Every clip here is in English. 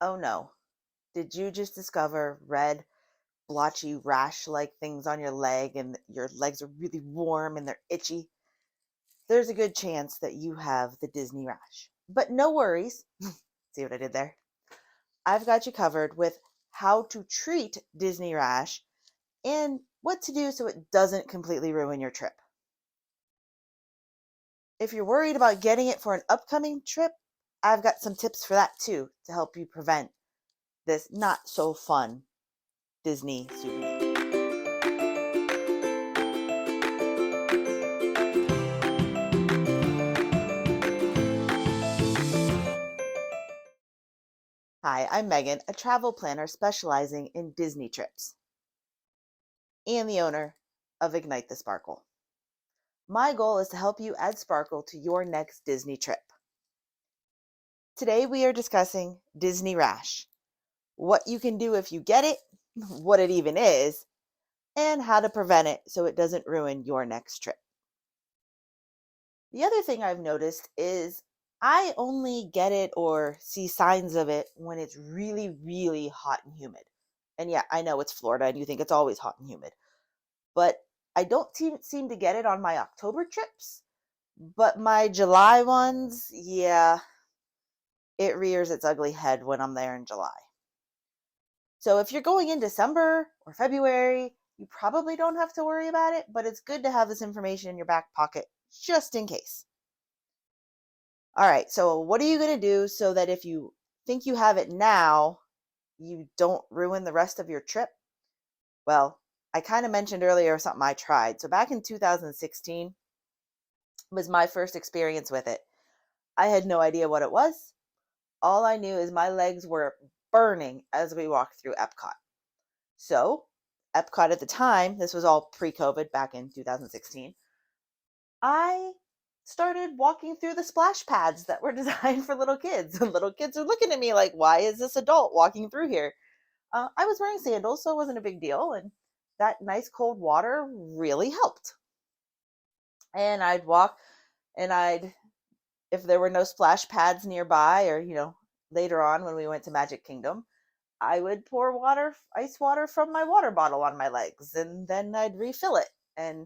Oh no, did you just discover red, blotchy rash like things on your leg and your legs are really warm and they're itchy? There's a good chance that you have the Disney rash. But no worries. See what I did there? I've got you covered with how to treat Disney rash and what to do so it doesn't completely ruin your trip. If you're worried about getting it for an upcoming trip, I've got some tips for that too to help you prevent this not so fun Disney souvenir. Hi, I'm Megan, a travel planner specializing in Disney trips and the owner of Ignite the Sparkle. My goal is to help you add sparkle to your next Disney trip. Today we are discussing Disney Rash, what you can do if you get it, what it even is, and how to prevent it so it doesn't ruin your next trip. The other thing I've noticed is I only get it or see signs of it when it's really, really hot and humid. And yeah, I know it's Florida and you think it's always hot and humid, but I don't seem to get it on my October trips. But my July ones, yeah, it rears its ugly head when I'm there in July. So if you're going in December or February, you probably don't have to worry about it, but it's good to have this information in your back pocket just in case. All right, so what are you going to do so that if you think you have it now, you don't ruin the rest of your trip? Well, I kind of mentioned earlier something I tried. So back in 2016 was my first experience with it. I had no idea what it was. All I knew is my legs were burning as we walked through Epcot. So, Epcot at the time, this was all pre COVID back in 2016, I started walking through the splash pads that were designed for little kids. And little kids are looking at me like, why is this adult walking through here? I was wearing sandals, so it wasn't a big deal. And that nice cold water really helped. And I'd walk and if there were no splash pads nearby, or, later on when we went to Magic Kingdom, I would pour ice water from my water bottle on my legs, and then I'd refill it. And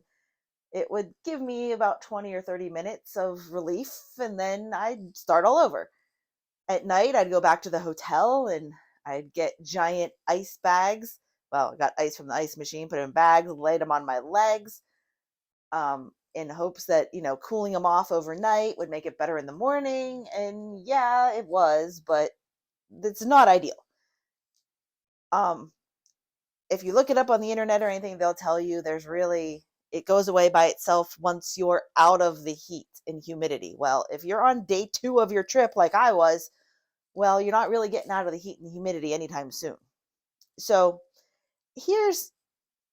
it would give me about 20 or 30 minutes of relief, and then I'd start all over. At night, I'd go back to the hotel and I'd get giant ice bags. Well, I got ice from the ice machine, put it in bags, laid them on my legs, in hopes that, cooling them off overnight would make it better in the morning. And yeah, it was, but it's not ideal. Um, if you look it up on the internet or anything, they'll tell you it goes away by itself once you're out of the heat and humidity. Well, if you're on day 2 of your trip, like I was, well, you're not really getting out of the heat and humidity anytime soon. So here's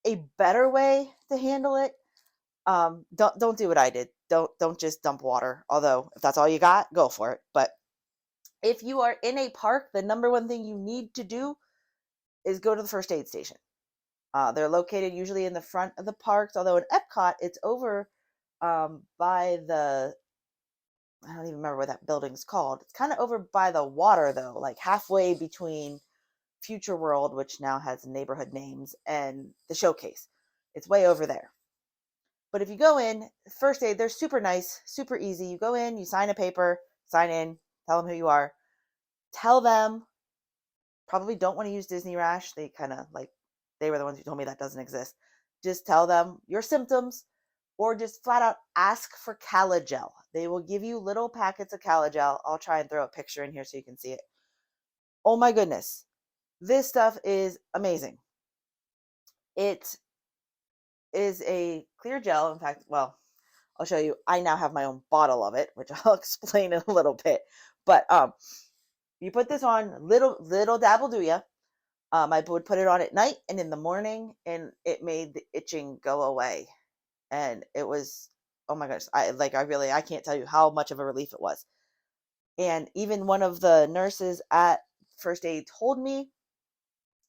a better way to handle it. Don't do what I did. Don't just dump water. Although if that's all you got, go for it. But if you are in a park, the number one thing you need to do is go to the first aid station. They're located usually in the front of the parks, although in Epcot, it's over by I don't even remember what that building's called. It's kind of over by the water, though, like halfway between Future World, which now has neighborhood names, and the showcase. It's way over there. But if you go in, first aid, they're super nice, super easy. You go in, you sign a paper, sign in, tell them who you are, tell them probably don't want to use Disney Rash. They kind of they were the ones who told me that doesn't exist. Just tell them your symptoms or just flat out ask for Calagel. They will give you little packets of Calagel. I'll try and throw a picture in here so you can see it. Oh my goodness. This stuff is amazing. It is a clear gel. In fact, well, I'll show you. I now have my own bottle of it, which I'll explain in a little bit. But you put this on, little dab will do ya. I would put it on at night and in the morning, and it made the itching go away. And it was, oh my gosh, I can't tell you how much of a relief it was. And even one of the nurses at first aid told me,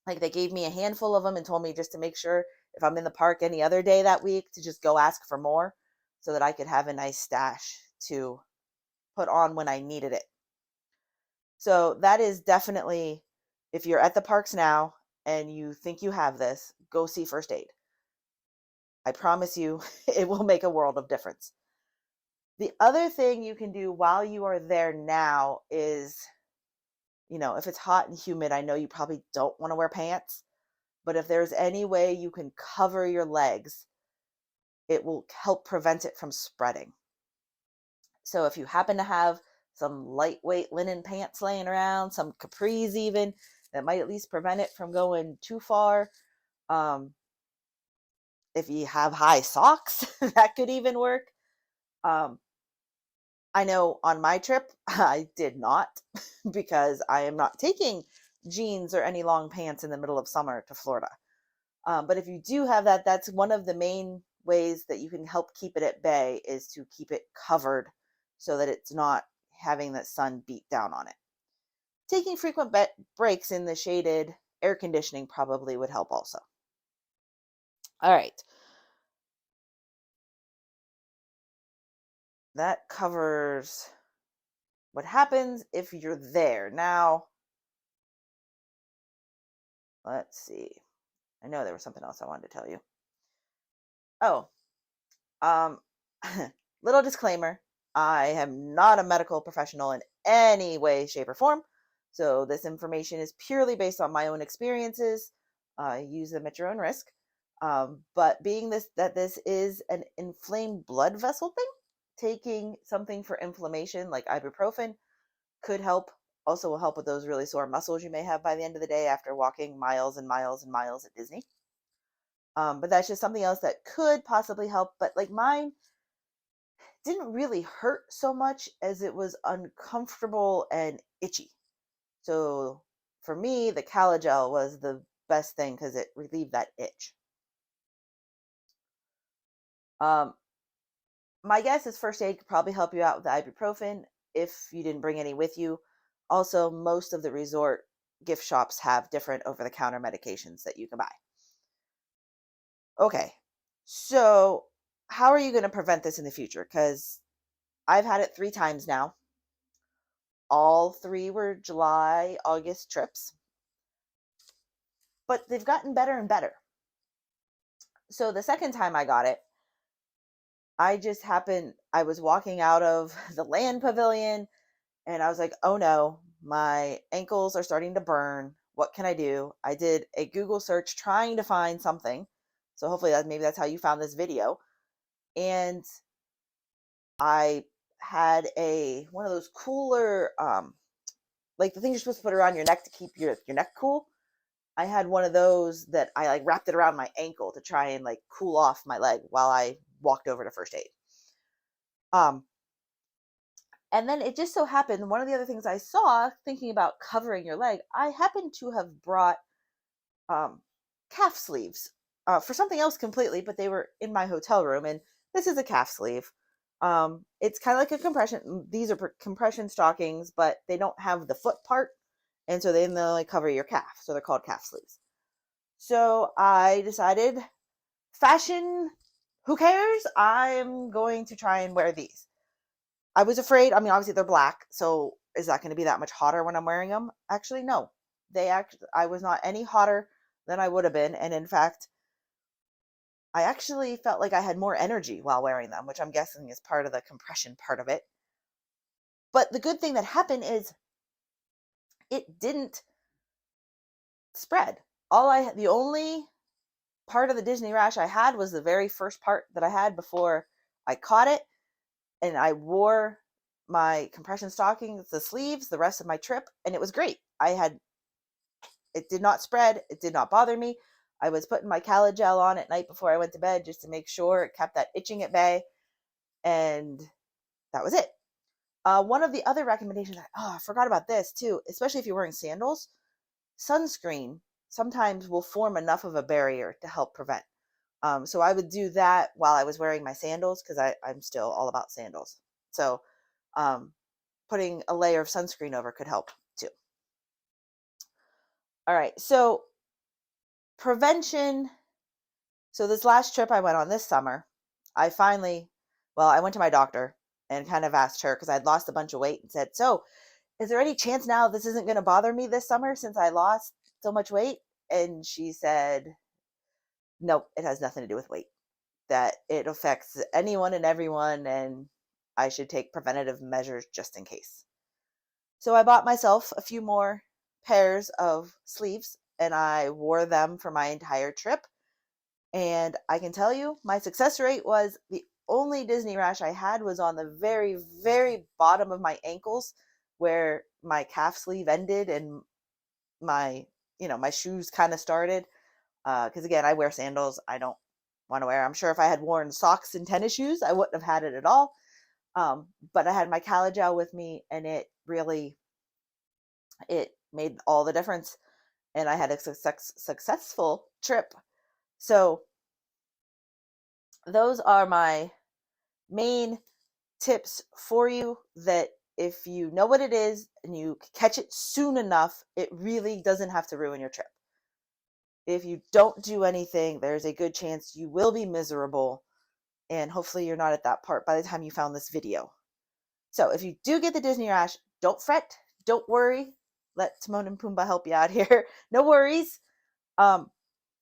they gave me a handful of them and told me just to make sure if I'm in the park any other day that week to just go ask for more so that I could have a nice stash to put on when I needed it. So that is definitely, if you're at the parks now and you think you have this, go see first aid. I promise you, it will make a world of difference. The other thing you can do while you are there now is, if it's hot and humid, I know you probably don't want to wear pants, but if there's any way you can cover your legs, it will help prevent it from spreading. So if you happen to have some lightweight linen pants laying around, some capris even, that might at least prevent it from going too far. If you have high socks, that could even work. Um, I know on my trip, I did not because I am not taking jeans or any long pants in the middle of summer to Florida. But if you do have that, that's one of the main ways that you can help keep it at bay, is to keep it covered so that it's not having the sun beat down on it. Taking frequent breaks in the shaded air conditioning probably would help also. All right. That covers what happens if you're there. Now, let's see. I know there was something else I wanted to tell you. Oh, um, little disclaimer. I am not a medical professional in any way, shape, or form. So this information is purely based on my own experiences. Use them at your own risk. But being that this is an inflamed blood vessel thing, taking something for inflammation like ibuprofen could help. Also will help with those really sore muscles you may have by the end of the day after walking miles and miles and miles at Disney. But that's just something else that could possibly help. But like mine didn't really hurt so much as it was uncomfortable and itchy. So for me, the Calagel was the best thing because it relieved that itch. Um, my guess is first aid could probably help you out with the ibuprofen if you didn't bring any with you. Also, most of the resort gift shops have different over-the-counter medications that you can buy. Okay, so how are you going to prevent this in the future? Because I've had it 3 times now. All 3 were July, August trips, but they've gotten better and better. So the second time I got it, I was walking out of the land pavilion and I was like, oh no, my ankles are starting to burn. What can I do? I did a Google search trying to find something. So hopefully maybe that's how you found this video. And I had one of those cooler, like the thing you're supposed to put around your neck to keep your neck cool. I had one of those that I like wrapped it around my ankle to try and like cool off my leg while I walked over to first aid. And then it just so happened, one of the other things I saw thinking about covering your leg, I happened to have brought calf sleeves for something else completely, but they were in my hotel room, and this is a calf sleeve. It's kind of like a compression. These are compression stockings, but they don't have the foot part, and so they only cover your calf. So they're called calf sleeves. So I decided, fashion, who cares? I'm going to try and wear these. I was afraid. I mean, obviously they're black, so is that going to be that much hotter when I'm wearing them? Actually, no. I was not any hotter than I would have been, and in fact, I actually felt like I had more energy while wearing them, which I'm guessing is part of the compression part of it. But the good thing that happened is it didn't spread. The only part of the Disney rash I had was the very first part that I had before I caught it, and I wore my compression stockings, the sleeves, the rest of my trip, and it was great. It did not spread. It did not bother me. I was putting my Calagel on at night before I went to bed just to make sure it kept that itching at bay, and that was it. One of the other recommendations, I forgot about this too, especially if you're wearing sandals, sunscreen sometimes will form enough of a barrier to help prevent. So I would do that while I was wearing my sandals because I'm still all about sandals. So putting a layer of sunscreen over could help too. All right, so prevention. So this last trip I went on this summer, I went to my doctor and kind of asked her because I'd lost a bunch of weight and said, so is there any chance now this isn't going to bother me this summer since I lost so much weight? And she said, nope, it has nothing to do with weight, that it affects anyone and everyone, and I should take preventative measures just in case. So I bought myself a few more pairs of sleeves and I wore them for my entire trip. And I can tell you my success rate was the only Disney rash I had was on the very, very bottom of my ankles where my calf sleeve ended and my, my shoes kind of started. Because again, I wear sandals. I don't want to wear. I'm sure if I had worn socks and tennis shoes, I wouldn't have had it at all. But I had my Calagel with me, and it made all the difference. And I had a successful trip. So those are my main tips for you, that if you know what it is and you catch it soon enough, it really doesn't have to ruin your trip. If you don't do anything, there's a good chance you will be miserable, and hopefully you're not at that part by the time you found this video. So if you do get the Disney rash, don't fret, don't worry. Let Timon and Pumbaa help you out here. No worries.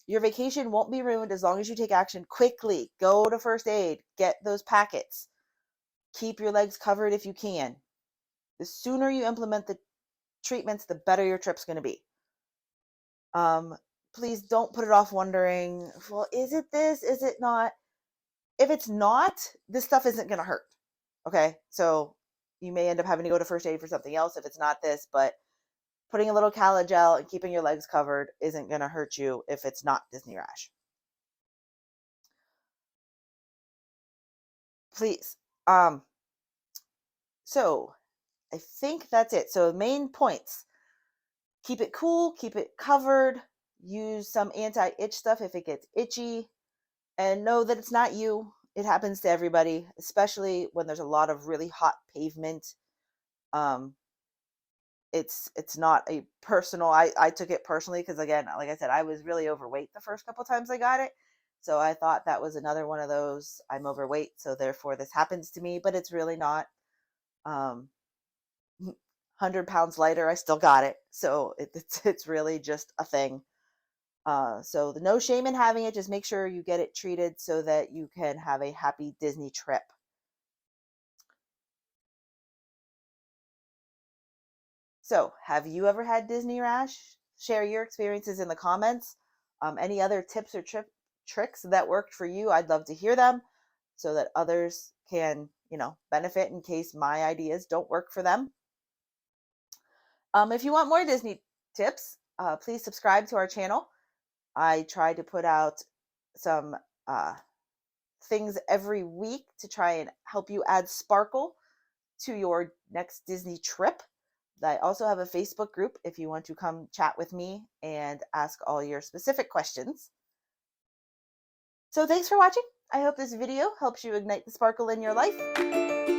Your vacation won't be ruined as long as you take action quickly. Go to first aid, get those packets. Keep your legs covered if you can. The sooner you implement the treatments, the better your trip's going to be. Please don't put it off wondering, well, is it this? Is it not? If it's not, this stuff isn't going to hurt. Okay, so you may end up having to go to first aid for something else if it's not this, but putting a little Calagel and keeping your legs covered isn't going to hurt you if it's not Disney rash. Please. So I think that's it. So main points: keep it cool, keep it covered, use some anti-itch stuff if it gets itchy, and know that it's not you. It happens to everybody, especially when there's a lot of really hot pavement. It's not a personal, I took it personally because, again, like I said, I was really overweight the first couple times I got it. So I thought that was another one of those, I'm overweight, so therefore this happens to me, but it's really not. 100 pounds lighter, I still got it. So it's really just a thing. So no shame in having it. Just make sure you get it treated so that you can have a happy Disney trip. So have you ever had Disney rash? Share your experiences in the comments. Any other tips or tricks that worked for you, I'd love to hear them so that others can, benefit in case my ideas don't work for them. If you want more Disney tips, please subscribe to our channel. I try to put out some things every week to try and help you add sparkle to your next Disney trip. I also have a Facebook group if you want to come chat with me and ask all your specific questions. So thanks for watching. I hope this video helps you ignite the sparkle in your life.